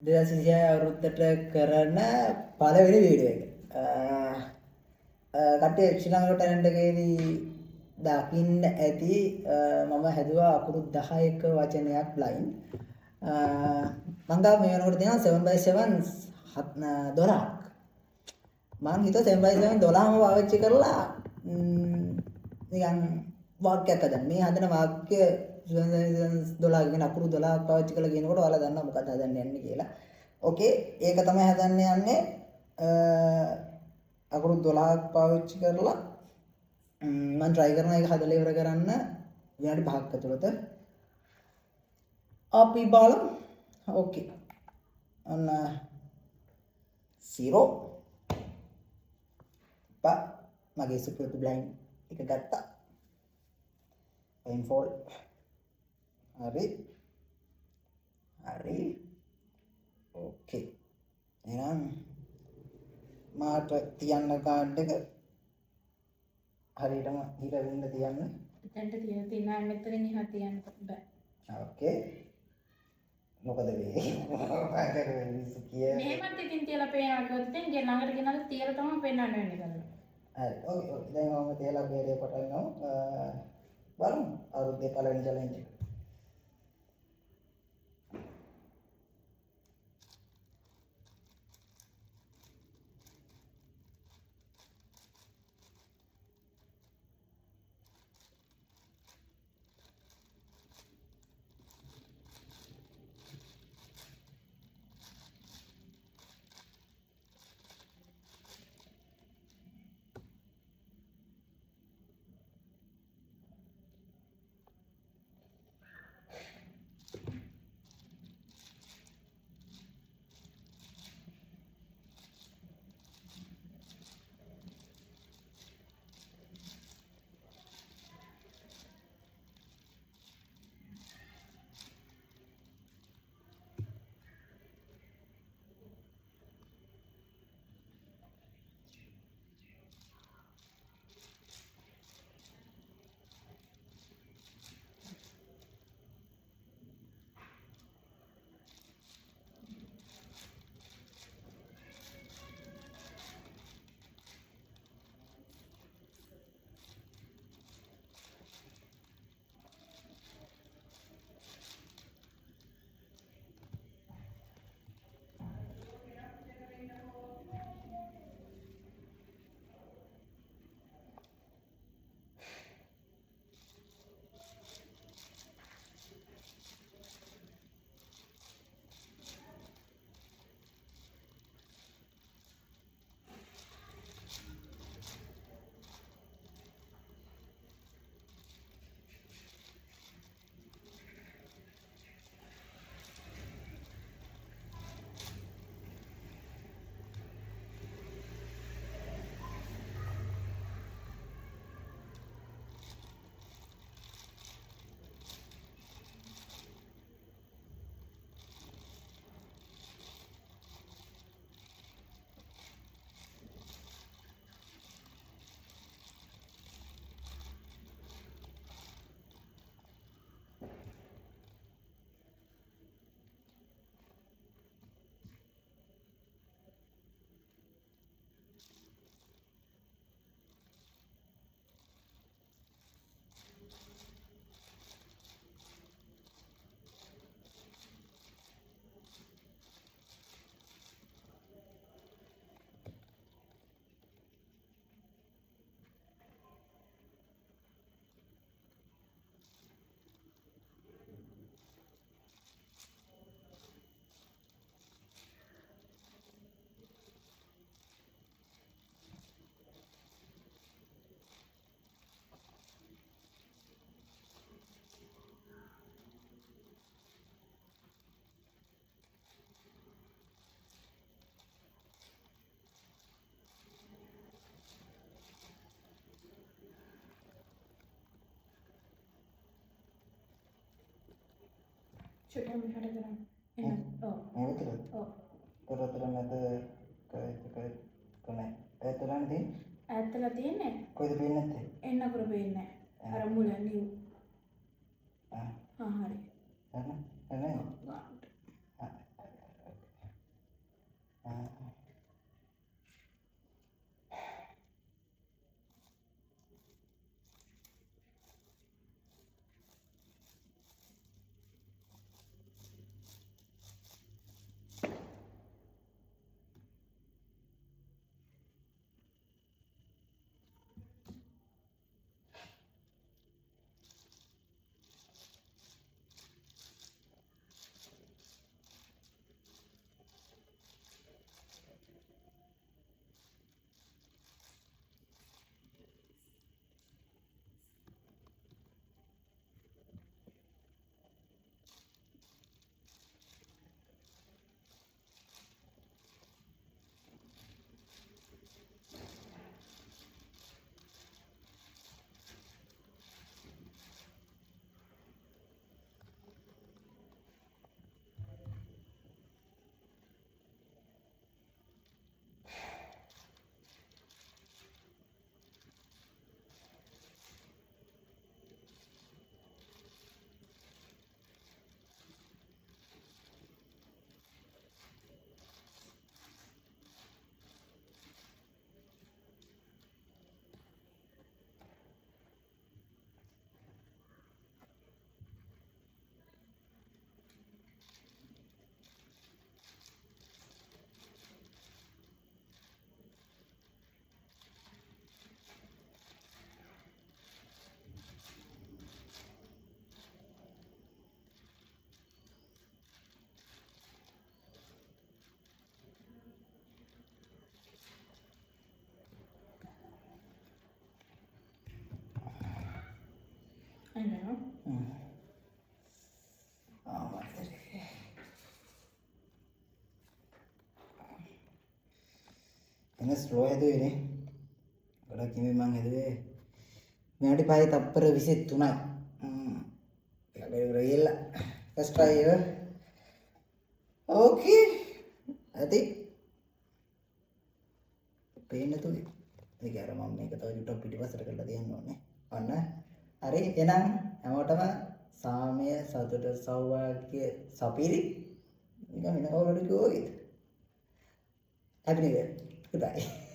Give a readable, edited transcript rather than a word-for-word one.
2026 අවුරුද්දට කරන පළවෙනි වීඩියෝ එක. කට්ටිය ශ්‍රී ලංකා ටැලන්ට් එකේදී දකින්න ඇති මම හැදුවා අකුරු 10ක වචනයක් බ්ලයින්ඩ්. මම ගාව මේ වෙනකොට තියෙනවා 7x7 12ක්. මම හිතුවා 7x7 12ම පාවිච්චි කරලා නිකන් වාක්‍යයක් හදන්න. මේ හදන වාක්‍ය 12 කියන අකුරු 12ක් පාවිච්චි කරලා කියනකොට ඔයාලා දන්නවා මොකක්ද හදන්න යන්නේ කියලා. ඕකේ ඒක තමයි හදන්න යන්නේ. අකුරු 12ක් පාවිච්චි කරලා මම try කරන එක හදලා ඉවර කරන්න විනාඩි 5ක් ඇතුළත. අපි බලමු. ඕකේ. අන්න 0 මගේ සුපර් බ්ලයින්ඩ් එක ගත්තා. rainfall හරි ඕකේ. එහෙනම් මාට තියන්න කාඩ් එක හරියටම හිර වෙන්න තියන්න. එතනට තියෙනවා මෙතනින් එහා තියන්න බෑ. ඕකේ. මොකද වෙන්නේ? මෙහෙමත් ඉතින් තියලා පේනවා කිව්වොත් ඉතින් ගේ ළඟට ගෙනල්ලා තියලා තමයි පෙන්වන්න වෙන්නේ කියලා. හරි. ඕකේ. දැන් මම තියලා බේරේ පටන් බලමු. අවුරුද්දේ පළවෙනි චැලෙන්ජ් එක. Sudah bisa dengar. Enak. Oh betul. Terus ada kayak konek. Itu nanti? ඇත්තලා තියෙන්නේ? කොයිද පේන්නේ නැත්තේ? එන්නකර පේන්නේ නැහැ. අර මුල නිව්. හරි. එන්න. එන ස්ලෝ හැදුවේ නේ. ගොඩක් කිමි මං හැදුවේ. විනාඩි 5 තප්පර 23යි. ඉවර ගියලා. ෆස්ට් try එක. ඕකේ. ඇති. පේන්න තුනේ. ඒක අර මම මේක තව ටිකක් පිටිපස්සට කරලා තියන්න ඕනේ. ඔන්න. හරි එහෙනම් හැමෝටම සාමය සතුට සෞභාග්‍ය සපිරි නිකන් වෙන කවුරුහරි කිව්වා වගේ. Happy New Year. Goodbye.